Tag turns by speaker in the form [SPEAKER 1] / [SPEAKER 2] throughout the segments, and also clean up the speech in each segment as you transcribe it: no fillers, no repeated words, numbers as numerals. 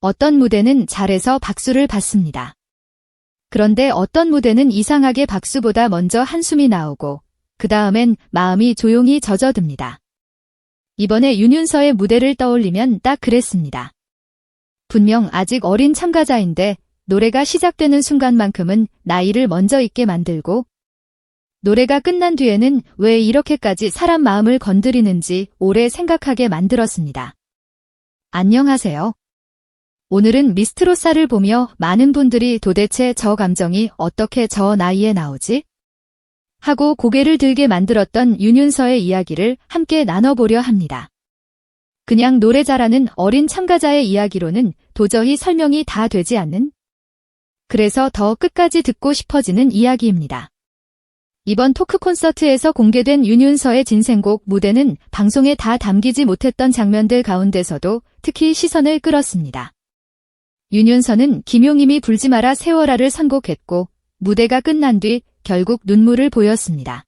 [SPEAKER 1] 어떤 무대는 잘해서 박수를 받습니다. 그런데 어떤 무대는 이상하게 박수보다 먼저 한숨이 나오고 그 다음엔 마음이 조용히 젖어듭니다. 이번에 윤윤서의 무대를 떠올리면 딱 그랬습니다. 분명 아직 어린 참가자인데 노래가 시작되는 순간만큼은 나이를 먼저 있게 만들고 노래가 끝난 뒤에는 왜 이렇게까지 사람 마음을 건드리는지 오래 생각하게 만들었습니다. 안녕하세요. 오늘은 미스트로사를 보며 많은 분들이 도대체 저 감정이 어떻게 저 나이에 나오지? 하고 고개를 들게 만들었던 윤윤서의 이야기를 함께 나눠보려 합니다. 그냥 노래 잘하는 어린 참가자의 이야기로는 도저히 설명이 다 되지 않는? 그래서 더 끝까지 듣고 싶어지는 이야기입니다. 이번 토크 콘서트에서 공개된 윤윤서의 진생곡 무대는 방송에 다 담기지 못했던 장면들 가운데서도 특히 시선을 끌었습니다. 윤윤서는 김용임이 불지 마라 세워라를 선곡했고 무대가 끝난 뒤 결국 눈물을 보였습니다.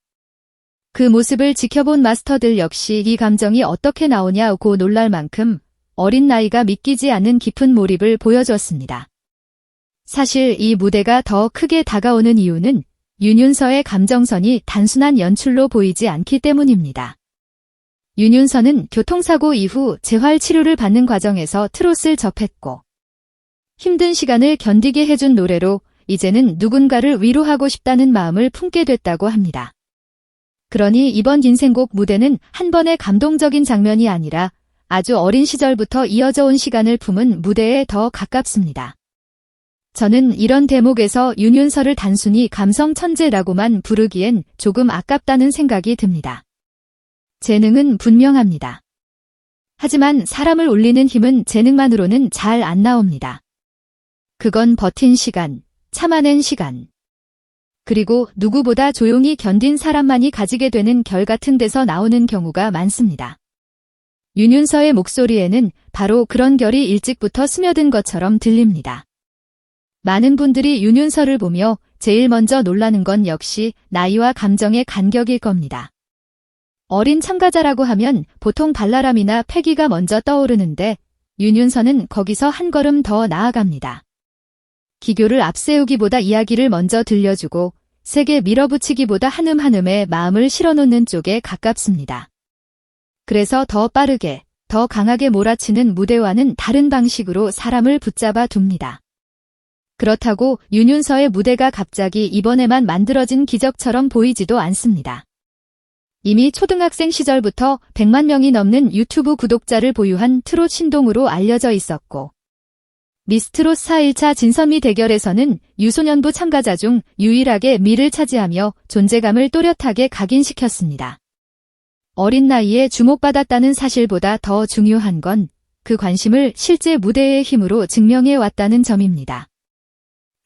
[SPEAKER 1] 그 모습을 지켜본 마스터들 역시 이 감정이 어떻게 나오냐고 놀랄 만큼 어린 나이가 믿기지 않는 깊은 몰입을 보여줬습니다. 사실 이 무대가 더 크게 다가오는 이유는 윤윤서의 감정선이 단순한 연출로 보이지 않기 때문입니다. 윤윤서는 교통사고 이후 재활치료를 받는 과정에서 트롯을 접했고 힘든 시간을 견디게 해준 노래로 이제는 누군가를 위로하고 싶다는 마음을 품게 됐다고 합니다. 그러니 이번 인생곡 무대는 한 번의 감동적인 장면이 아니라 아주 어린 시절부터 이어져 온 시간을 품은 무대에 더 가깝습니다. 저는 이런 대목에서 윤윤서를 단순히 감성 천재라고만 부르기엔 조금 아깝다는 생각이 듭니다. 재능은 분명합니다. 하지만 사람을 울리는 힘은 재능만으로는 잘 안 나옵니다. 그건 버틴 시간, 참아낸 시간, 그리고 누구보다 조용히 견딘 사람만이 가지게 되는 결 같은 데서 나오는 경우가 많습니다. 윤윤서의 목소리에는 바로 그런 결이 일찍부터 스며든 것처럼 들립니다. 많은 분들이 윤윤서를 보며 제일 먼저 놀라는 건 역시 나이와 감정의 간격일 겁니다. 어린 참가자라고 하면 보통 발랄함이나 패기가 먼저 떠오르는데 윤윤서는 거기서 한 걸음 더 나아갑니다. 기교를 앞세우기보다 이야기를 먼저 들려주고 세게 밀어붙이기보다 한음 한음에 마음을 실어놓는 쪽에 가깝습니다. 그래서 더 빠르게, 더 강하게 몰아치는 무대와는 다른 방식으로 사람을 붙잡아 둡니다. 그렇다고 윤윤서의 무대가 갑자기 이번에만 만들어진 기적처럼 보이지도 않습니다. 이미 초등학생 시절부터 100만 명이 넘는 유튜브 구독자를 보유한 트롯 신동으로 알려져 있었고 미스트롯 4일차 진선미 대결에서는 유소년부 참가자 중 유일하게 미를 차지하며 존재감을 또렷하게 각인시켰습니다. 어린 나이에 주목받았다는 사실보다 더 중요한 건 그 관심을 실제 무대의 힘으로 증명해 왔다는 점입니다.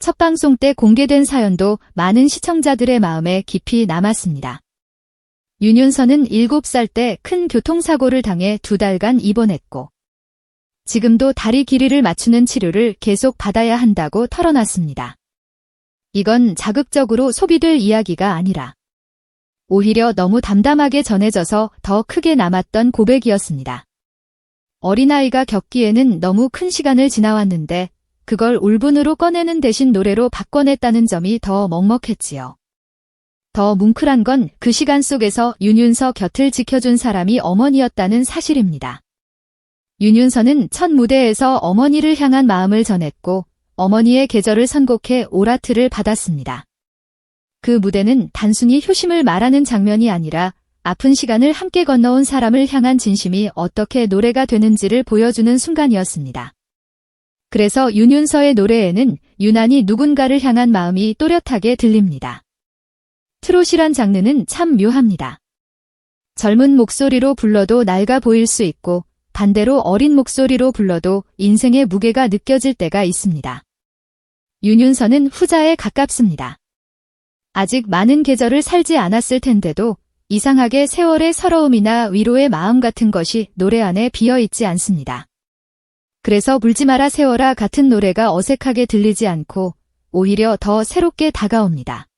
[SPEAKER 1] 첫 방송 때 공개된 사연도 많은 시청자들의 마음에 깊이 남았습니다. 윤윤서는 7살 때 큰 교통사고를 당해 2달간 입원했고 지금도 다리 길이를 맞추는 치료를 계속 받아야 한다고 털어놨습니다. 이건 자극적으로 소비될 이야기가 아니라 오히려 너무 담담하게 전해져서 더 크게 남았던 고백이었습니다. 어린아이가 겪기에는 너무 큰 시간을 지나왔는데 그걸 울분으로 꺼내는 대신 노래로 바꿔냈다는 점이 더 먹먹했지요. 더 뭉클한 건 그 시간 속에서 윤윤서 곁을 지켜준 사람이 어머니였다는 사실입니다. 윤윤서는 첫 무대에서 어머니를 향한 마음을 전했고 어머니의 계절을 선곡해 오라트를 받았습니다. 그 무대는 단순히 효심을 말하는 장면이 아니라 아픈 시간을 함께 건너온 사람을 향한 진심이 어떻게 노래가 되는지를 보여주는 순간이었습니다. 그래서 윤윤서의 노래에는 유난히 누군가를 향한 마음이 또렷하게 들립니다. 트롯이란 장르는 참 묘합니다. 젊은 목소리로 불러도 낡아 보일 수 있고 반대로 어린 목소리로 불러도 인생의 무게가 느껴질 때가 있습니다. 윤윤서는 후자에 가깝습니다. 아직 많은 계절을 살지 않았을 텐데도 이상하게 세월의 서러움이나 위로의 마음 같은 것이 노래 안에 비어있지 않습니다. 그래서 불지 마라 세워라 같은 노래가 어색하게 들리지 않고 오히려 더 새롭게 다가옵니다.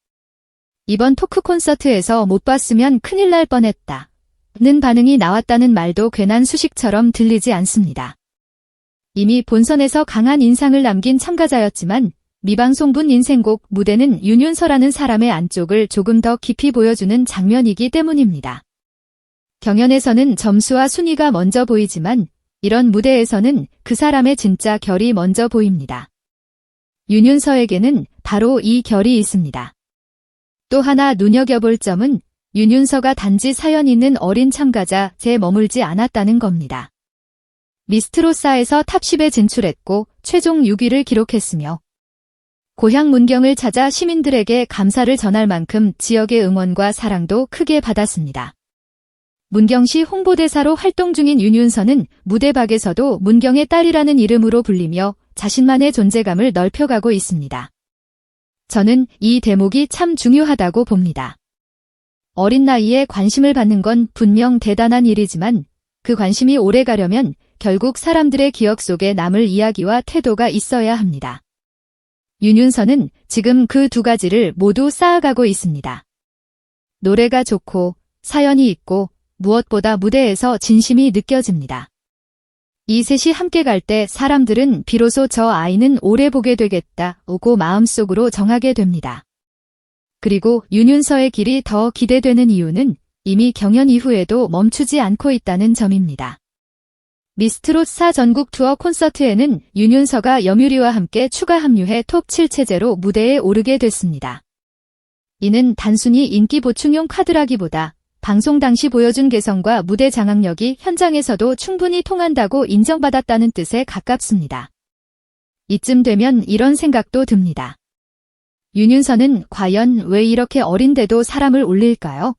[SPEAKER 1] 이번 토크 콘서트에서 못 봤으면 큰일 날 뻔했다 는 반응이 나왔다는 말도 괜한 수식처럼 들리지 않습니다. 이미 본선에서 강한 인상을 남긴 참가자였지만 미방송분 인생곡 무대는 윤윤서라는 사람의 안쪽을 조금 더 깊이 보여주는 장면이기 때문입니다. 경연에서는 점수와 순위가 먼저 보이지만 이런 무대에서는 그 사람의 진짜 결이 먼저 보입니다. 윤윤서에게는 바로 이 결이 있습니다. 또 하나 눈여겨볼 점은 윤윤서가 단지 사연 있는 어린 참가자에 머물지 않았다는 겁니다. 미스트로사에서 탑10에 진출했고 최종 6위를 기록했으며 고향 문경을 찾아 시민들에게 감사를 전할 만큼 지역의 응원과 사랑도 크게 받았습니다. 문경시 홍보대사로 활동 중인 윤윤서는 무대박에서도 문경의 딸이라는 이름으로 불리며 자신만의 존재감을 넓혀가고 있습니다. 저는 이 대목이 참 중요하다고 봅니다. 어린 나이에 관심을 받는 건 분명 대단한 일이지만 그 관심이 오래 가려면 결국 사람들의 기억 속에 남을 이야기와 태도가 있어야 합니다. 윤윤서는 지금 그 두 가지를 모두 쌓아가고 있습니다. 노래가 좋고 사연이 있고 무엇보다 무대에서 진심이 느껴집니다. 이 셋이 함께 갈 때 사람들은 비로소 저 아이는 오래 보게 되겠다고 마음속으로 정하게 됩니다. 그리고 윤윤서의 길이 더 기대되는 이유는 이미 경연 이후에도 멈추지 않고 있다는 점입니다. 미스트롯4 전국 투어 콘서트에는 윤윤서가 염유리와 함께 추가 합류해 톱7 체제로 무대에 오르게 됐습니다. 이는 단순히 인기 보충용 카드라기보다 방송 당시 보여준 개성과 무대 장악력이 현장에서도 충분히 통한다고 인정받았다는 뜻에 가깝습니다. 이쯤 되면 이런 생각도 듭니다. 윤윤서는 과연 왜 이렇게 어린데도 사람을 울릴까요?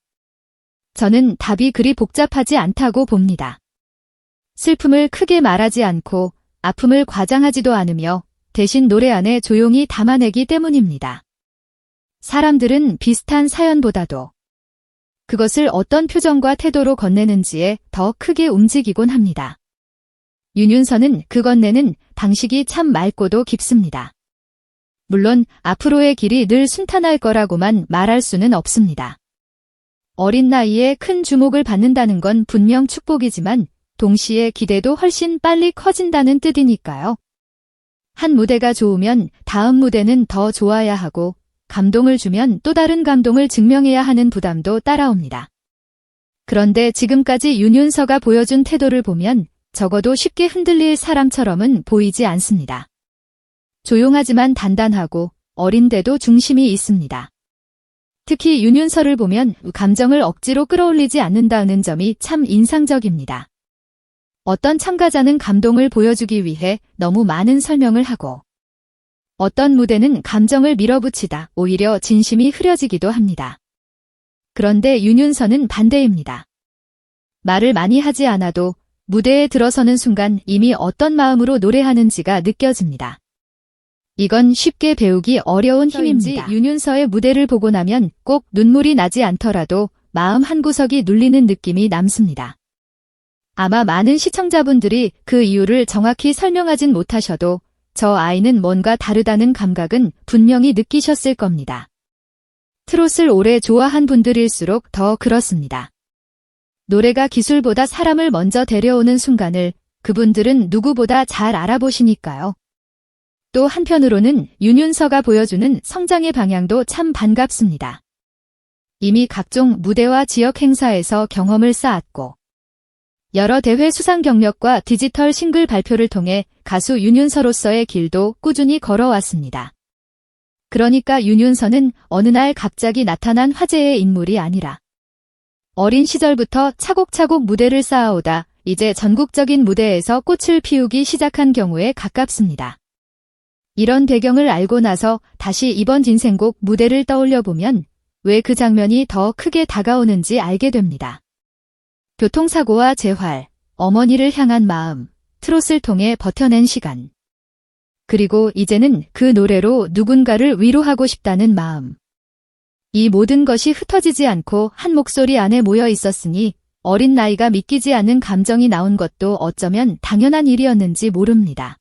[SPEAKER 1] 저는 답이 그리 복잡하지 않다고 봅니다. 슬픔을 크게 말하지 않고 아픔을 과장하지도 않으며 대신 노래 안에 조용히 담아내기 때문입니다. 사람들은 비슷한 사연보다도 그것을 어떤 표정과 태도로 건네는지에 더 크게 움직이곤 합니다. 윤윤서는 그 건네는 방식이 참 맑고도 깊습니다. 물론 앞으로의 길이 늘 순탄할 거라고만 말할 수는 없습니다. 어린 나이에 큰 주목을 받는다는 건 분명 축복이지만 동시에 기대도 훨씬 빨리 커진다는 뜻이니까요. 한 무대가 좋으면 다음 무대는 더 좋아야 하고 감동을 주면 또 다른 감동을 증명해야 하는 부담도 따라옵니다. 그런데 지금까지 윤윤서가 보여준 태도를 보면 적어도 쉽게 흔들릴 사람처럼은 보이지 않습니다. 조용하지만 단단하고 어린데도 중심이 있습니다. 특히 윤윤서를 보면 감정을 억지로 끌어올리지 않는다는 점이 참 인상적입니다. 어떤 참가자는 감동을 보여주기 위해 너무 많은 설명을 하고 어떤 무대는 감정을 밀어붙이다 오히려 진심이 흐려지기도 합니다. 그런데 윤윤서는 반대입니다. 말을 많이 하지 않아도 무대에 들어서는 순간 이미 어떤 마음으로 노래하는지가 느껴집니다. 이건 쉽게 배우기 어려운 힘입니다. 윤윤서의 무대를 보고 나면 꼭 눈물이 나지 않더라도 마음 한구석이 눌리는 느낌이 남습니다. 아마 많은 시청자분들이 그 이유를 정확히 설명하진 못하셔도 저 아이는 뭔가 다르다는 감각은 분명히 느끼셨을 겁니다. 트롯을 오래 좋아한 분들일수록 더 그렇습니다. 노래가 기술보다 사람을 먼저 데려오는 순간을 그분들은 누구보다 잘 알아보시니까요. 또 한편으로는 윤윤서가 보여주는 성장의 방향도 참 반갑습니다. 이미 각종 무대와 지역 행사에서 경험을 쌓았고 여러 대회 수상 경력과 디지털 싱글 발표를 통해 가수 윤윤서로서의 길도 꾸준히 걸어왔습니다. 그러니까 윤윤서는 어느 날 갑자기 나타난 화제의 인물이 아니라 어린 시절부터 차곡차곡 무대를 쌓아오다 이제 전국적인 무대에서 꽃을 피우기 시작한 경우에 가깝습니다. 이런 배경을 알고 나서 다시 이번 인생곡 무대를 떠올려보면 왜 그 장면이 더 크게 다가오는지 알게 됩니다. 교통사고와 재활, 어머니를 향한 마음, 트롯을 통해 버텨낸 시간. 그리고 이제는 그 노래로 누군가를 위로하고 싶다는 마음. 이 모든 것이 흩어지지 않고 한 목소리 안에 모여 있었으니 어린 나이가 믿기지 않는 감정이 나온 것도 어쩌면 당연한 일이었는지 모릅니다.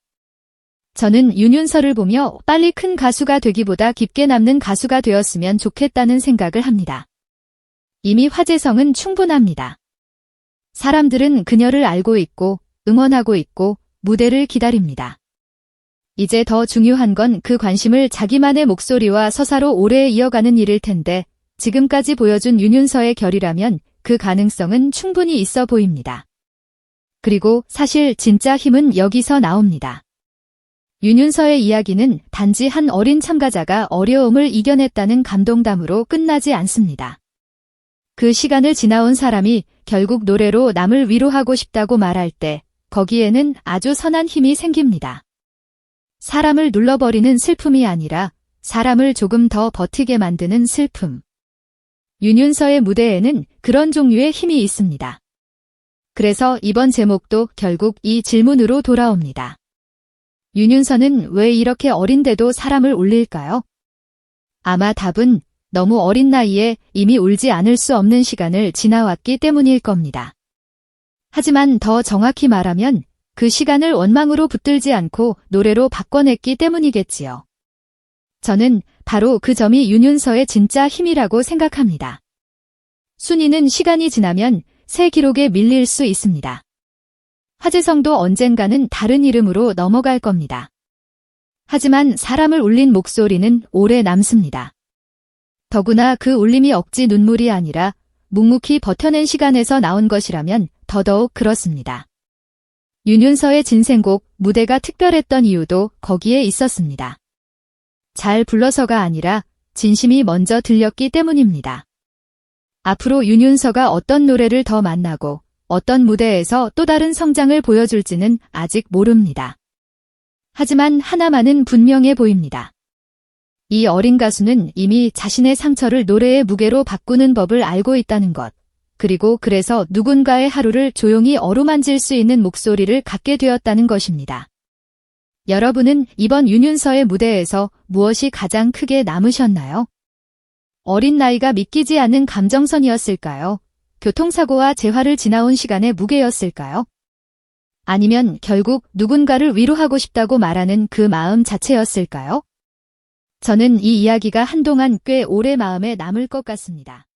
[SPEAKER 1] 저는 윤윤서를 보며 빨리 큰 가수가 되기보다 깊게 남는 가수가 되었으면 좋겠다는 생각을 합니다. 이미 화제성은 충분합니다. 사람들은 그녀를 알고 있고 응원하고 있고 무대를 기다립니다. 이제 더 중요한 건 그 관심을 자기만의 목소리와 서사로 오래 이어가는 일일 텐데 지금까지 보여준 윤윤서의 결이라면 그 가능성은 충분히 있어 보입니다. 그리고 사실 진짜 힘은 여기서 나옵니다. 윤윤서의 이야기는 단지 한 어린 참가자가 어려움을 이겨냈다는 감동담으로 끝나지 않습니다. 그 시간을 지나온 사람이 결국 노래로 남을 위로하고 싶다고 말할 때 거기에는 아주 선한 힘이 생깁니다. 사람을 눌러버리는 슬픔이 아니라 사람을 조금 더 버티게 만드는 슬픔. 윤윤서의 무대에는 그런 종류의 힘이 있습니다. 그래서 이번 제목도 결국 이 질문으로 돌아옵니다. 윤윤서는 왜 이렇게 어린데도 사람을 울릴까요? 아마 답은 너무 어린 나이에 이미 울지 않을 수 없는 시간을 지나왔기 때문일 겁니다. 하지만 더 정확히 말하면 그 시간을 원망으로 붙들지 않고 노래로 바꿔냈기 때문이겠지요. 저는 바로 그 점이 윤윤서의 진짜 힘이라고 생각합니다. 순위는 시간이 지나면 새 기록에 밀릴 수 있습니다. 화재성도 언젠가는 다른 이름으로 넘어갈 겁니다. 하지만 사람을 울린 목소리는 오래 남습니다. 더구나 그 울림이 억지 눈물이 아니라 묵묵히 버텨낸 시간에서 나온 것이라면 더더욱 그렇습니다. 윤윤서의 진생곡 무대가 특별했던 이유도 거기에 있었습니다. 잘 불러서가 아니라 진심이 먼저 들렸기 때문입니다. 앞으로 윤윤서가 어떤 노래를 더 만나고 어떤 무대에서 또 다른 성장을 보여줄지는 아직 모릅니다. 하지만 하나만은 분명해 보입니다. 이 어린 가수는 이미 자신의 상처를 노래의 무게로 바꾸는 법을 알고 있다는 것, 그리고 그래서 누군가의 하루를 조용히 어루만질 수 있는 목소리를 갖게 되었다는 것입니다. 여러분은 이번 윤윤서의 무대에서 무엇이 가장 크게 남으셨나요? 어린 나이가 믿기지 않는 감정선이었을까요? 교통사고와 재활을 지나온 시간의 무게였을까요? 아니면 결국 누군가를 위로하고 싶다고 말하는 그 마음 자체였을까요? 저는 이 이야기가 한동안 꽤 오래 마음에 남을 것 같습니다.